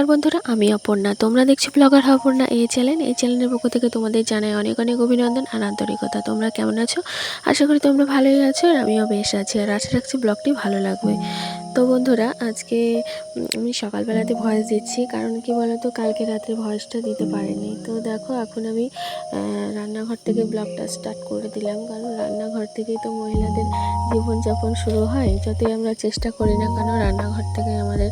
নমস্কার বন্ধুরা, আমি অপর্ণা। তোমরা দেখছো ব্লগার অপর্ণা এই চ্যানেলের পক্ষ থেকে তোমাদের জানাই অনেক অনেক অভিনন্দন আর আন্তরিকতা। তোমরা কেমন আছো? আশা করি তোমরা ভালোই আছো আর আমিও বেশ আছি, আর আশা রাখছি ব্লগটি ভালো লাগবে। তো বন্ধুরা, আজকে আমি সকালবেলাতে ভয়েস দিচ্ছি, কারণ কি বলতো, কালকে রাত্রে ভয়েসটা দিতে পারিনি। তো দেখো, এখন আমি রান্নাঘর থেকে ব্লগটা স্টার্ট করে দিলাম, কারণ রান্নাঘর থেকেই তো মহিলাদের জীবনযাপন শুরু হয়। যতই আমরা চেষ্টা করি না কেন, রান্নাঘর থেকে আমাদের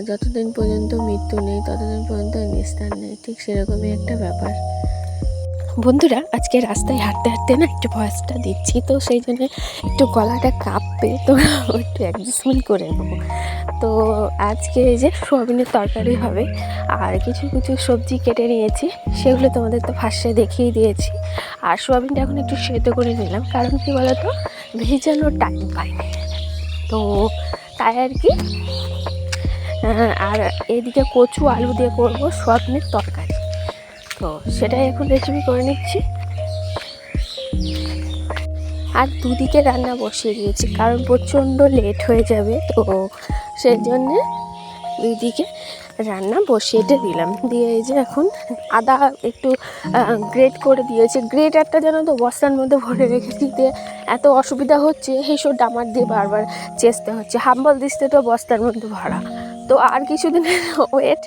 যতদিন পর্যন্ত মৃত্যু নেই ততদিন পর্যন্ত নিস্তার নেই, ঠিক সেরকমই একটা ব্যাপার। বন্ধুরা, আজকে রাস্তায় হাঁটতে হাঁটতে না একটু ভয়েসটা দিচ্ছি, তো সেই জন্য একটু গলাটা কাঁপবে, তো একটু অ্যাডজাস্টমেন্ট করে নেবো। তো আজকে এই যে সোয়াবিনের তরকারি হবে, আর কিছু কিছু সবজি কেটে নিয়েছি, সেগুলো তোমাদের তো ফার্স্টে দেখিয়ে দিয়েছি। আর সোয়াবিনটা এখন একটু সেদ্ধ করে নিলাম, কারণ কি বলতো, ভেজানোর টাইম পাইনি, তো তাই আর কি। আর এদিকে কচু আলু দিয়ে করবো সোয়াবিনের তরকারি, তো সেটাই এখন রেসিপি করে নিচ্ছি। আর দুদিকে রান্না বসিয়ে দিয়েছি, কারণ প্রচণ্ড লেট হয়ে যাবে, তো সেই জন্যে দুইদিকে রান্না বসিয়েতে দিলাম। দিয়ে এই যে এখন আদা একটু গ্রেট করে দিয়েছি। গ্রেটারটা যেন তো বস্তার মধ্যে ভরে রেখেছি, দিয়ে এত অসুবিধা হচ্ছে, সেইসব ডামার দিয়ে বারবার চেষ্টা হচ্ছে। হাম্বল দিতে তো বস্তার মধ্যে ভরা, তো আর কিছুদিন ওয়েট,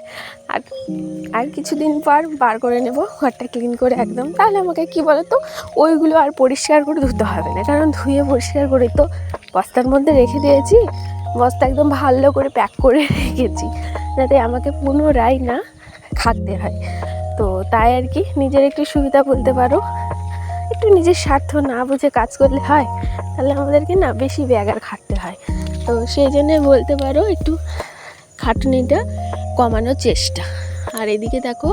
আর কিছুদিন পর বার করে নেব ঘরটা ক্লিন করে একদম। তাহলে আমাকে কি বলতো, ওইগুলো আর পরিষ্কার করে ধুতে হবে না, কারণ ধুয়ে পরিষ্কার করে তো বস্তার মধ্যে রেখে দিয়েছি। বস্তা একদম ভালো করে প্যাক করে রেখেছি, যাতে আমাকে পুনরায় না খাটতে হয়। তো তাই আর কি, নিজের একটু সুবিধা বলতে পারো। একটু নিজের স্বার্থ না বুঝে কাজ করলে হয়, তাহলে আমাদেরকে না বেশি ব্যাগার খাটতে হয়। তো সেই জন্যে বলতে পারো একটু খাটুনিটা কমানোর চেষ্টা। আর এদিকে দেখো,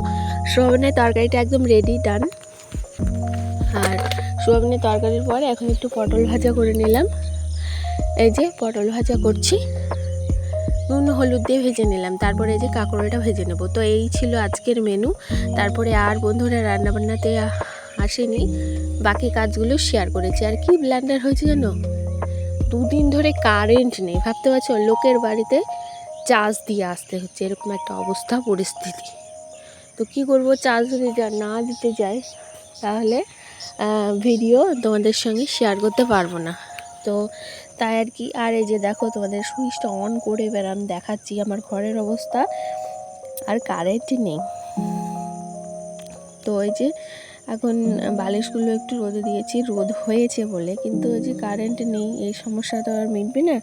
সোয়াবিনের তরকারিটা একদম রেডি, ডান। আর সোয়াবিনের তরকারির পরে এখন একটু পটল ভাজা করে নিলাম। এই যে পটল ভাজা করছি, নুন হলুদ দিয়ে ভেজে নিলাম, তারপরে এই যে কাঁকরোলটা ভেজে নেব। তো এই ছিল আজকের মেনু। তারপরে আর বন্ধুরা রান্নাবান্নাতে আসেনি, বাকি কাজগুলো শেয়ার করেছি। আর কি ব্ল্যান্ডার হয়েছে জানো, 2 দিন ধরে কারেন্ট নেই। ভাবতে পারছো, লোকের বাড়িতে চার্জ দিয়ে আসতে হচ্ছে, এরকম একটা অবস্থা পরিস্থিতি। তো কি করব, চার্জ যদি না দিতে যাই তাহলে ভিডিও তোমাদের সঙ্গে শেয়ার করতে পারবো না। তো তাই আর কি। আর এই যে দেখো, তোমাদের সুইচটা অন করে এবার আমি দেখাচ্ছি আমার ঘরের অবস্থা, আর কারেন্ট নেই। তো এই যে এখন বালিশগুলো একটু রোদে দিয়েছি, রোদ হয়েছে বলে, কিন্তু ওই যে কারেন্ট নেই, এই সমস্যা তো আর মিটবে না।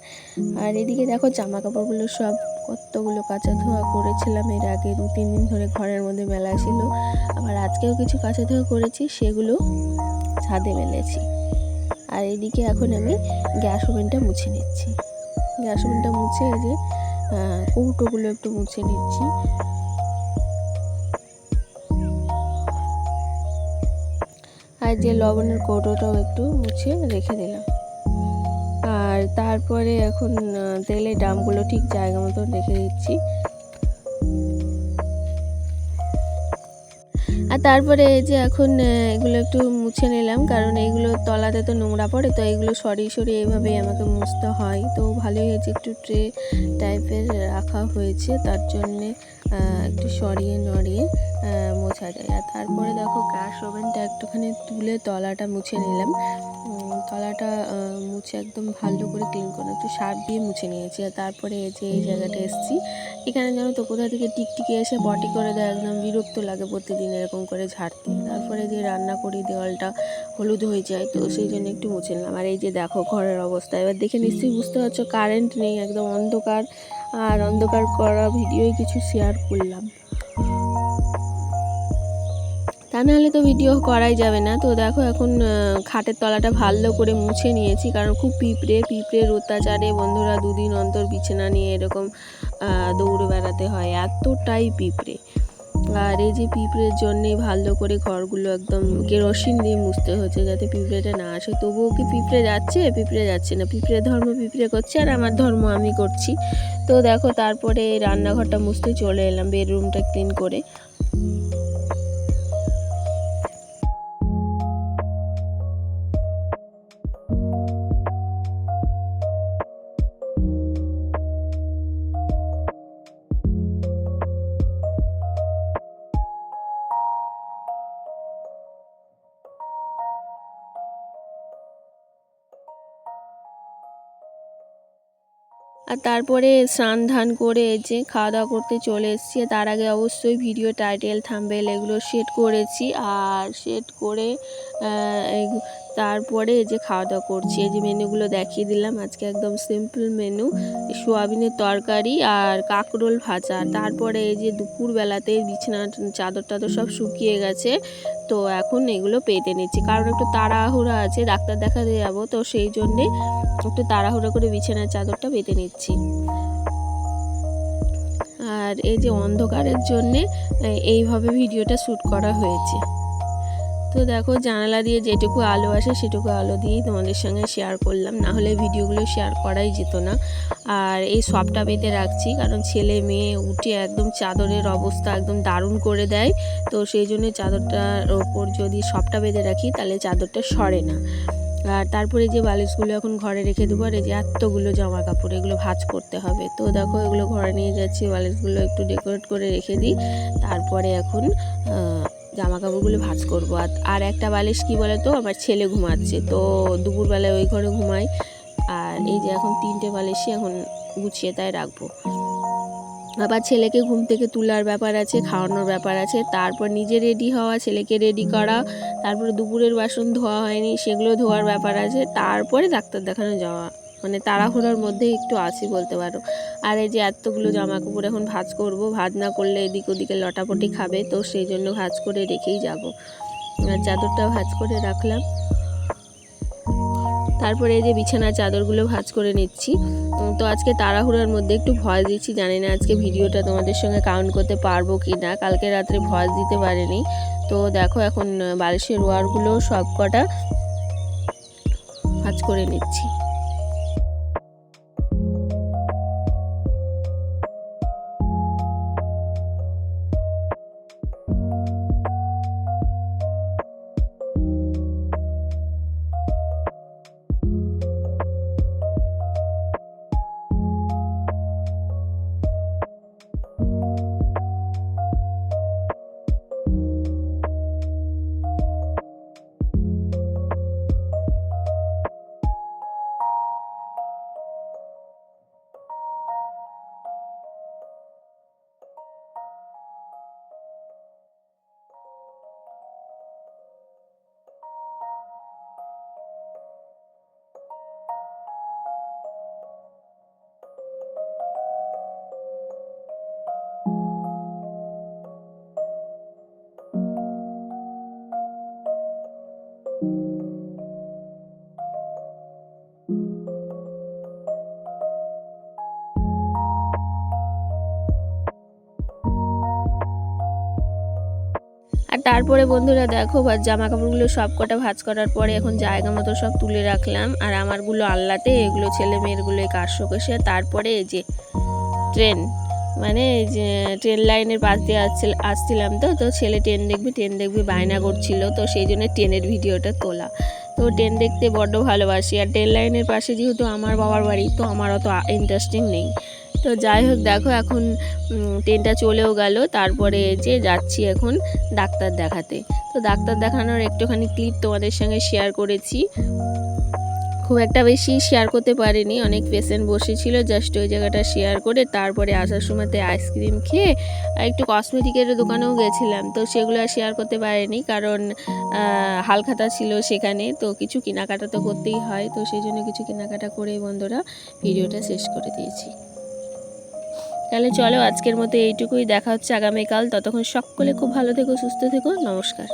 আর এদিকে দেখো, জামা কাপড়গুলো সব কতগুলো কাচা ধোয়া করেছিলাম এর আগে, 2-3 দিন ধরে ঘরের মধ্যে মেলা ছিল। আবার আজকেও কিছু কাচা ধোয়া করেছি, সেগুলো ছাদে মেলেছি। আর এদিকে এখন আমি গ্যাস ওভেনটা মুছে নিচ্ছি। গ্যাস ওভেনটা মুছে এই যে কৌটোগুলো একটু মুছে নিচ্ছি। আর যে লবণের কৌটোটাও একটু মুছে রেখে দিলাম। আর তারপরে এখন তেলের ড্রামগুলো ঠিক জায়গা মতো রেখে দিচ্ছি। আর তারপরে এই যে এখন এগুলো একটু মুছে নিলাম, কারণ এইগুলো তলাতে তো নোংরা পড়ে, তো এইগুলো সরিয়ে এইভাবেই আমাকে মুছতে হয়। তো ভালোই হয়েছে, একটু ট্রে টাইপের রাখা হয়েছে, তার জন্যে একটু সরিয়ে নড়িয়ে মোছা যায়। আর তারপরে দেখো, গ্যাস ওভেনটা একটুখানি তুলে তলাটা মুছে নিলাম। তলাটা মুছে একদম ভালো করে ক্লিন করে একটু সার্ফ দিয়ে মুছে নিয়েছি। আর তারপরে এই যে এই জায়গাটা এসেছি, এখানে যেন তো কোথা থেকে টিকটিকি এসে পটি করে দেয়, একদম বিরক্ত লাগে প্রতিদিন এরকম করে ঝাড়তে। তারপরে যে রান্না করি, দেওয়ালটা হলুদ হয়ে যায়, তো সেই জন্য একটু মুছে নিলাম। আর এই যে দেখো ঘরের অবস্থা, এবার দেখে নিশ্চয়ই বুঝতে পারছো কারেন্ট নেই, একদম অন্ধকার। আর অন্ধকার করা ভিডিওই কিছু শেয়ার করলাম, তা নাহলে তো ভিডিও করাই যাবে না। তো দেখো, এখন খাটের তলাটা ভালো করে মুছে নিয়েছি, কারণ খুব পিঁপড়ের অত্যাচারে বন্ধুরা 2 দিন অন্তর বিছানা নিয়ে এরকম দৌড়ে বেড়াতে হয়, এতটাই পিঁপড়ে। আর এই যে পিঁপড়ের জন্যেই ভালো করে ঘরগুলো একদম কেরোসিন দিয়ে মুছতে হচ্ছে, যাতে পিঁপড়েটা না আসে। তবুও কি পিঁপড়ে যাচ্ছে না। পিঁপড়ে ধর্ম পিঁপড়ে করছে, আর আমার ধর্ম আমি করছি। তো দেখো, তারপরে রান্নাঘরটা মুছতে চলে এলাম, বেডরুমটা ক্লিন করে। আর তারপরে স্নান ধান করে যে খাওয়া দাওয়া করতে চলে এসেছি। তার আগে অবশ্যই ভিডিও টাইটেল থাম্বনেল এগুলো সেট করেছি, আর সেট করে তারপরে যে খাওয়া দাওয়া করছি। এই যে মেনুগুলো দেখিয়ে দিলাম। আজকে একদম সিম্পল মেনু, সোয়াবিনের তরকারি আর কাঁকরোল ভাজা। তারপরে এই যে দুপুরবেলাতে বিছানার চাদর টাদর সব শুকিয়ে গেছে, তো এখন এগুলো পেতে নিচ্ছি, কারণ একটু তাড়াহুড়া আছে, ডাক্তার দেখাতে যাবো, তো সেই জন্যে একটু তাড়াহুড়ো করে বিছানার চাদরটা পেতে নিচ্ছি। আর এই যে অন্ধকারের জন্যে এইভাবে ভিডিওটা শ্যুট করা হয়েছে। তো দেখো, জানালা দিয়ে যেটুকু আলো আসে সেটুকু আলো দিয়েই তোমাদের সঙ্গে শেয়ার করলাম, না হলে ভিডিওগুলো শেয়ার করাই যেত না। আর এই সবটা পেতে রাখছি, কারণ ছেলে মেয়ে উঠে একদম চাদরের অবস্থা একদম দারুণ করে দেয়, তো সেই জন্য চাদরটার ওপর যদি সবটা বেঁধে রাখি তাহলে চাদরটা সরে না। আর তারপরে যে বালিশগুলো এখন ঘরে রেখে দেবো, আর এই যে এতগুলো জামা কাপড় এগুলো ভাঁজ করতে হবে। তো দেখো, এগুলো ঘরে নিয়ে যাচ্ছি, বালিশগুলো একটু ডেকোরেট করে রেখে দিই, তারপরে এখন জামা কাপড়গুলো ভাঁজ করবো। আর একটা বালিশ কি বলে তো, আমার ছেলে ঘুমাচ্ছে, তো দুপুরবেলায় ওই ঘরে ঘুমাই। আর এই যে এখন 3টে বালিশই এখন গুছিয়ে তাই রাখবো। আবার ছেলেকে ঘুম থেকে তোলার ব্যাপার আছে, খাওয়ানোর ব্যাপার আছে, তারপর নিজে রেডি হওয়া, ছেলেকে রেডি করা, তারপরে দুপুরের বাসন ধোয়া হয়নি সেগুলো ধোয়ার ব্যাপার আছে, তারপরে ডাক্তার দেখানো যাওয়া। মানে তাড়াহুড়োর মধ্যে একটু আছি বলতে পারো। আর এই যে এতগুলো জামা কাপড় এখন ভাঁজ করব, ভাঁজ না করলে এদিক ওদিকে লটাপটি খাবে, তো সেই জন্য ভাঁজ করে রেখেই যাব। আর চাদরটাও ভাঁজ করে রাখলাম। তারপরে এই যে বিছানার চাদরগুলো ভাঁজ করে নিচ্ছি। তো আজকে তাড়াহুড়োর মধ্যে একটু ভয়েস দিচ্ছি, জানি না আজকে ভিডিওটা তোমাদের সঙ্গে কাউন্ট করতে পারবো কি না, কালকে রাত্রে ভয়েস দিতে পারিনি। তো দেখো, এখন বালিশের ওয়ারগুলো সব কটা ভাঁজ করে নিচ্ছি। আর তারপরে বন্ধুরা দেখো, জামা কাপড়গুলো সব কটা ভাঁজ করার পরে এখন জায়গা মতো সব তুলে রাখলাম, আর আমারগুলো আল্লাতে, এগুলো ছেলে মেয়েরগুলো এই কাজ শোকেশে। তারপরে এই যে ট্রেন, মানে এই যে ট্রেন লাইনের পাশ দিয়ে আসছিলাম, তো ছেলে ট্রেন দেখবে বায়না করছিল, তো সেই জন্য ট্রেনের ভিডিওটা তোলা। তো ট্রেন দেখতে বড্ড ভালোবাসি, আর ট্রেন লাইনের পাশে যেহেতু আমার বাবার বাড়ি, তো আমার অত ইন্টারেস্টিং নেই। তো যাই হোক, দেখো এখন ট্রেনটা চলেও গেল। তারপরে যে যাচ্ছি এখন ডাক্তার দেখাতে। তো ডাক্তার দেখানোর একটুখানি ক্লিপ তোমাদের সঙ্গে শেয়ার করেছি, খুব একটা বেশি শেয়ার করতে পারিনি, অনেক পেশেন্ট বসেছিল, জাস্ট ওই জায়গাটা শেয়ার করে তারপরে আসার সময়তে আইসক্রিম খেয়ে একটু কসমেটিকের দোকানেও গেছিলাম, তো সেগুলো আর শেয়ার করতে পারিনি, কারণ হালখাতা ছিল সেখানে, তো কিছু কেনাকাটা তো করতেই হয়, তো সেই জন্য কিছু কেনাকাটা করে বন্ধুরা ভিডিওটা শেষ করে দিয়েছি। তাহলে চলো, আজকের মতো এইটুকুই, দেখা হচ্ছে আগামীকাল। ততক্ষণ সকলে খুব ভালো থেকো, সুস্থ থেকো, নমস্কার।